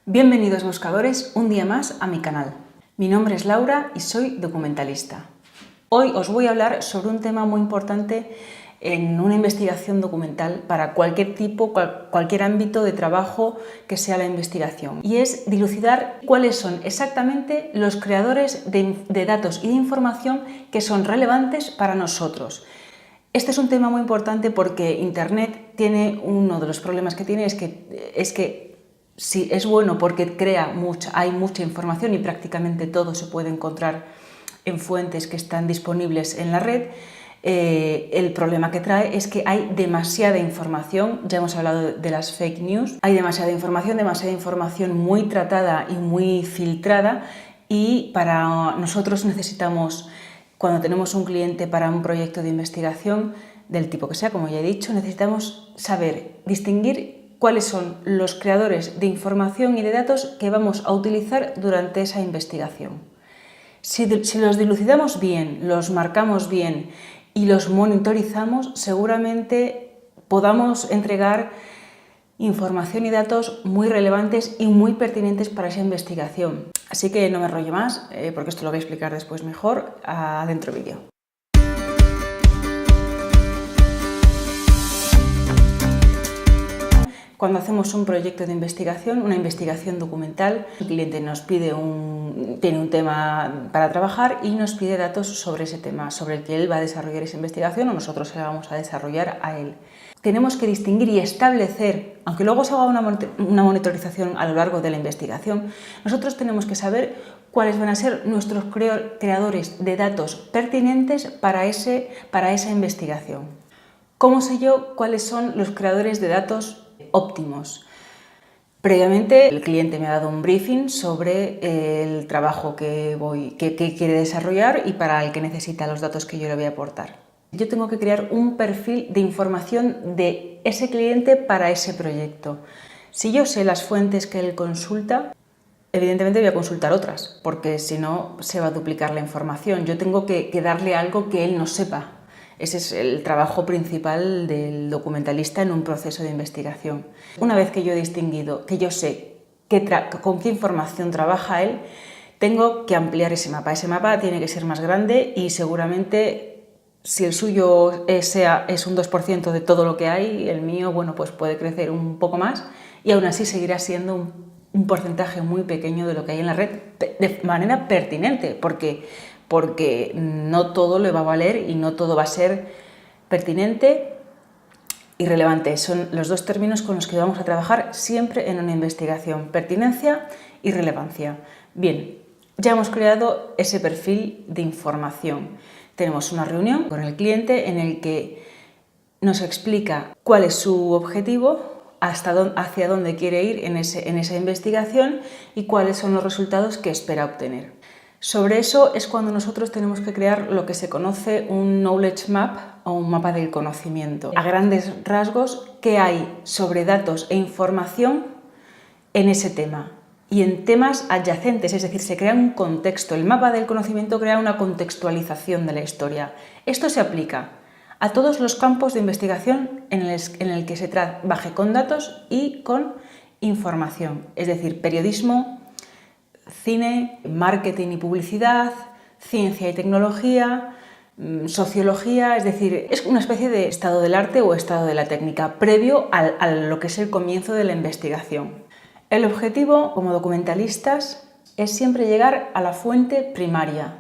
Bienvenidos buscadores un día más a mi canal. Mi nombre es Laura y soy documentalista. Hoy os voy a hablar sobre un tema muy importante en una investigación documental para cualquier tipo, cualquier ámbito de trabajo que sea la investigación, y es dilucidar cuáles son exactamente los creadores de datos y de información que son relevantes para nosotros. Este es un tema muy importante porque Internet tiene uno de los problemas que tiene es que sí, es bueno porque hay mucha información y prácticamente todo se puede encontrar en fuentes que están disponibles en la red. El problema que trae es que hay demasiada información, ya hemos hablado de las fake news, hay demasiada información muy tratada y muy filtrada, y para nosotros necesitamos, cuando tenemos un cliente para un proyecto de investigación, del tipo que sea, como ya he dicho, necesitamos saber distinguir cuáles son los creadores de información y de datos que vamos a utilizar durante esa investigación. Si los dilucidamos bien, los marcamos bien y los monitorizamos, seguramente podamos entregar información y datos muy relevantes y muy pertinentes para esa investigación. Así que no me enrollo más, porque esto lo voy a explicar después mejor adentro vídeo. Cuando hacemos un proyecto de investigación, una investigación documental, el cliente nos pide tiene un tema para trabajar y nos pide datos sobre ese tema, sobre el que él va a desarrollar esa investigación o nosotros se la vamos a desarrollar a él. Tenemos que distinguir y establecer, aunque luego se haga una monitorización a lo largo de la investigación, nosotros tenemos que saber cuáles van a ser nuestros creadores de datos pertinentes para esa investigación. ¿Cómo sé yo cuáles son los creadores de datos óptimos? Previamente el cliente me ha dado un briefing sobre el trabajo que quiere desarrollar y para el que necesita los datos que yo le voy a aportar. Yo tengo que crear un perfil de información de ese cliente para ese proyecto. Si yo sé las fuentes que él consulta, evidentemente voy a consultar otras, porque si no se va a duplicar la información. Yo tengo que darle algo que él no sepa. Ese es el trabajo principal del documentalista en un proceso de investigación. Una vez que yo he distinguido, que yo sé con qué información trabaja él, tengo que ampliar ese mapa. Ese mapa tiene que ser más grande y seguramente, si el suyo es un 2% de todo lo que hay, el mío, bueno, pues puede crecer un poco más y aún así seguirá siendo un porcentaje muy pequeño de lo que hay en la red de manera pertinente, porque no todo le va a valer y no todo va a ser pertinente y relevante. Son los dos términos con los que vamos a trabajar siempre en una investigación: pertinencia y relevancia. Bien, ya hemos creado ese perfil de información. Tenemos una reunión con el cliente en el que nos explica cuál es su objetivo, hacia dónde quiere ir en esa investigación y cuáles son los resultados que espera obtener. Sobre eso es cuando nosotros tenemos que crear lo que se conoce un knowledge map o un mapa del conocimiento. A grandes rasgos, ¿qué hay sobre datos e información en ese tema? Y en temas adyacentes, es decir, se crea un contexto. El mapa del conocimiento crea una contextualización de la historia. Esto se aplica a todos los campos de investigación en el que se trabaje con datos y con información, es decir, periodismo, cine, marketing y publicidad, ciencia y tecnología, sociología, es decir, es una especie de estado del arte o estado de la técnica previo a lo que es el comienzo de la investigación. El objetivo como documentalistas es siempre llegar a la fuente primaria.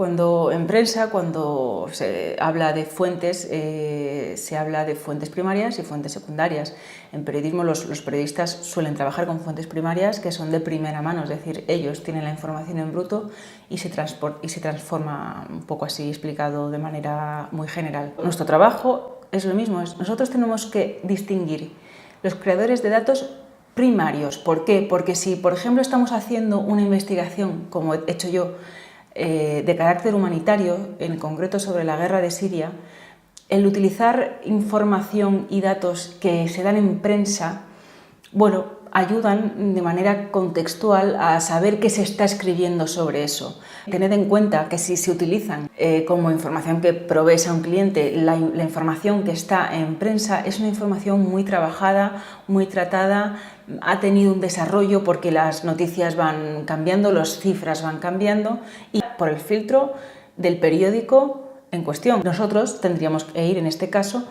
En prensa, cuando se habla de fuentes, se habla de fuentes primarias y fuentes secundarias. En periodismo los periodistas suelen trabajar con fuentes primarias que son de primera mano, es decir, ellos tienen la información en bruto y se transforma, un poco así explicado de manera muy general. Nuestro trabajo es lo mismo, nosotros tenemos que distinguir los creadores de datos primarios. ¿Por qué? Porque si, por ejemplo, estamos haciendo una investigación, como he hecho yo, de carácter humanitario, en concreto sobre la guerra de Siria, el utilizar información y datos que se dan en prensa, bueno, ayudan de manera contextual a saber qué se está escribiendo sobre eso. Tened en cuenta que si se utilizan como información que provees a un cliente, la información que está en prensa es una información muy trabajada, muy tratada, ha tenido un desarrollo porque las noticias van cambiando, las cifras van cambiando y por el filtro del periódico en cuestión. Nosotros tendríamos que ir, en este caso,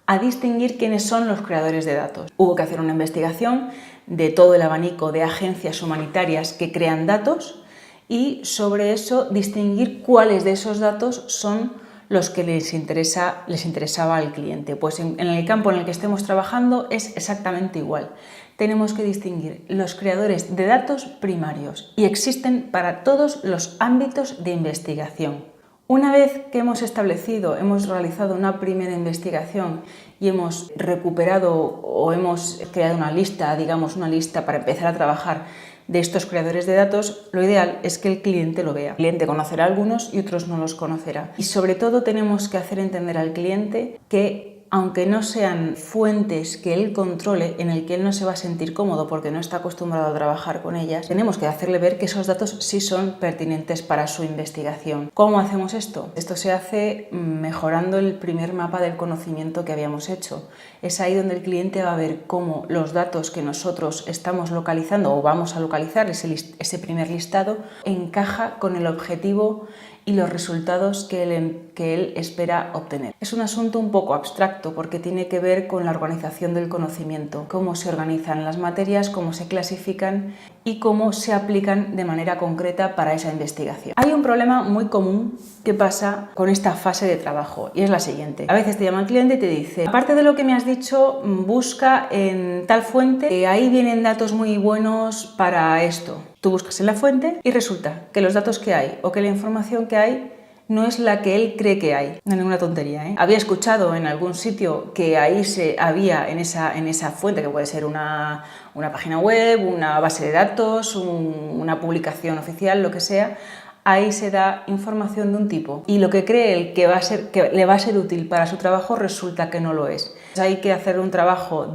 a distinguir quiénes son los creadores de datos. Hubo que hacer una investigación de todo el abanico de agencias humanitarias que crean datos y sobre eso distinguir cuáles de esos datos son los que les interesaba al cliente. Pues en el campo en el que estemos trabajando es exactamente igual. Tenemos que distinguir los creadores de datos primarios y existen para todos los ámbitos de investigación. Una vez que hemos realizado una primera investigación y hemos recuperado o hemos creado una lista, digamos una lista para empezar a trabajar de estos creadores de datos, lo ideal es que el cliente lo vea. El cliente conocerá algunos y otros no los conocerá. Y sobre todo tenemos que hacer entender al cliente que aunque no sean fuentes que él controle, en el que él no se va a sentir cómodo porque no está acostumbrado a trabajar con ellas, tenemos que hacerle ver que esos datos sí son pertinentes para su investigación. ¿Cómo hacemos esto? Esto se hace mejorando el primer mapa del conocimiento que habíamos hecho. Es ahí donde el cliente va a ver cómo los datos que nosotros estamos localizando o vamos a localizar, ese primer listado, encaja con el objetivo y los resultados que él espera obtener. Es un asunto un poco abstracto porque tiene que ver con la organización del conocimiento, cómo se organizan las materias, cómo se clasifican y cómo se aplican de manera concreta para esa investigación. Hay un problema muy común que pasa con esta fase de trabajo y es la siguiente. A veces te llama el cliente y te dice, aparte de lo que me has dicho, busca en tal fuente, que ahí vienen datos muy buenos para esto. Tú buscas en la fuente y resulta que los datos que hay o que la información que hay no es la que él cree que hay. No es ninguna tontería, ¿eh? Había escuchado en algún sitio que ahí había en esa fuente, que puede ser una página web, una base de datos, una publicación oficial, lo que sea, ahí se da información de un tipo y lo que cree él que le va a ser útil para su trabajo resulta que no lo es. Entonces hay que hacer un trabajo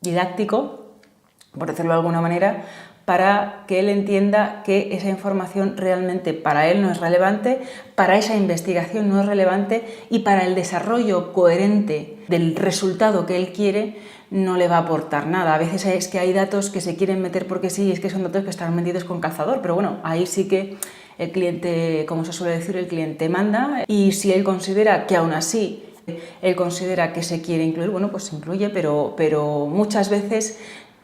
didáctico, por decirlo de alguna manera, para que él entienda que esa información realmente para él no es relevante, para esa investigación no es relevante y para el desarrollo coherente del resultado que él quiere no le va a aportar nada. A veces es que hay datos que se quieren meter porque sí, es que son datos que están metidos con calzador, pero bueno, ahí sí que el cliente, como se suele decir, el cliente manda y si él considera que aún así él considera que se quiere incluir, bueno, pues se incluye, pero muchas veces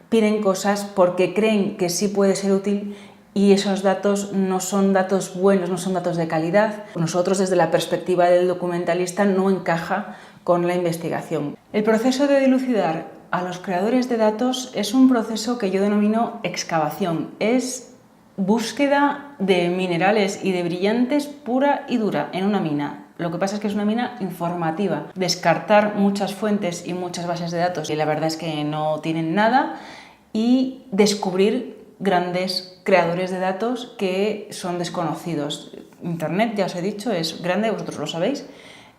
piden cosas porque creen que sí puede ser útil y esos datos no son datos buenos, no son datos de calidad. Nosotros desde la perspectiva del documentalista no encaja con la investigación. El proceso de dilucidar a los creadores de datos es un proceso que yo denomino excavación. Es búsqueda de minerales y de brillantes pura y dura en una mina. Lo que pasa es que es una mina informativa. Descartar muchas fuentes y muchas bases de datos y la verdad es que no tienen nada y descubrir grandes creadores de datos que son desconocidos. Internet, ya os he dicho, es grande, vosotros lo sabéis,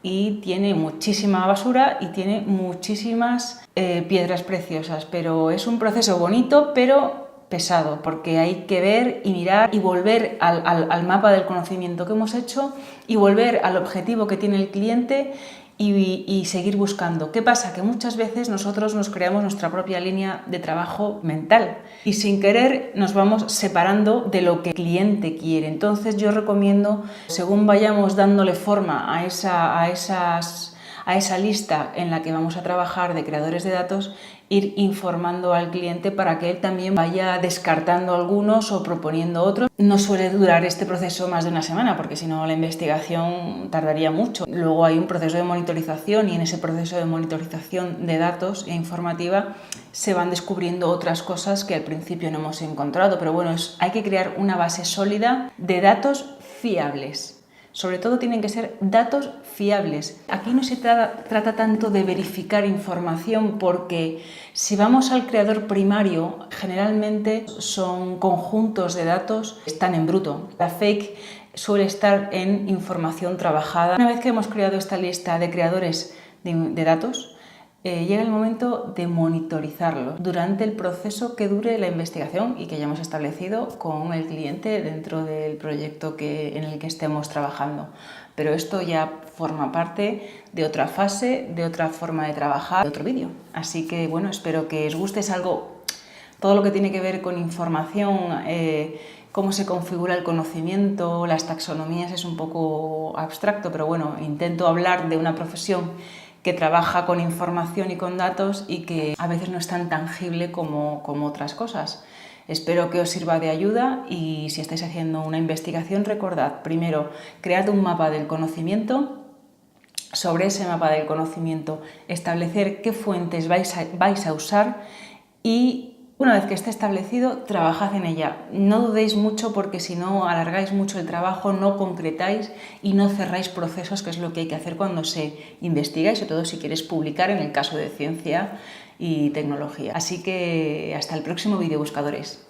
y tiene muchísima basura y tiene muchísimas piedras preciosas, pero es un proceso bonito, pero pesado, porque hay que ver y mirar y volver al mapa del conocimiento que hemos hecho y volver al objetivo que tiene el cliente y seguir buscando. ¿Qué pasa? Que muchas veces nosotros nos creamos nuestra propia línea de trabajo mental y sin querer nos vamos separando de lo que el cliente quiere. Entonces yo recomiendo, según vayamos dándole forma a esa lista en la que vamos a trabajar de creadores de datos, ir informando al cliente para que él también vaya descartando algunos o proponiendo otros. No suele durar este proceso más de una semana porque si no la investigación tardaría mucho. Luego hay un proceso de monitorización y en ese proceso de monitorización de datos e informativa se van descubriendo otras cosas que al principio no hemos encontrado. Pero bueno, hay que crear una base sólida de datos fiables. Sobre todo tienen que ser datos fiables. Aquí no se trata tanto de verificar información porque si vamos al creador primario, generalmente son conjuntos de datos que están en bruto. La fake suele estar en información trabajada. Una vez que hemos creado esta lista de creadores de datos, llega el momento de monitorizarlo durante el proceso que dure la investigación y que hayamos establecido con el cliente dentro del proyecto en el que estemos trabajando. Pero esto ya forma parte de otra fase, de otra forma de trabajar, de otro vídeo. Así que bueno, espero que os guste. Es algo, todo lo que tiene que ver con información, cómo se configura el conocimiento, las taxonomías, es un poco abstracto, pero bueno, intento hablar de una profesión que trabaja con información y con datos y que a veces no es tan tangible como otras cosas. Espero que os sirva de ayuda y si estáis haciendo una investigación, recordad, primero, cread un mapa del conocimiento. Sobre ese mapa del conocimiento, establecer qué fuentes vais a usar y una vez que esté establecido, trabajad en ella. No dudéis mucho porque si no alargáis mucho el trabajo, no concretáis y no cerráis procesos, que es lo que hay que hacer cuando se investiga y sobre todo si quieres publicar en el caso de ciencia y tecnología. Así que hasta el próximo vídeo, buscadores.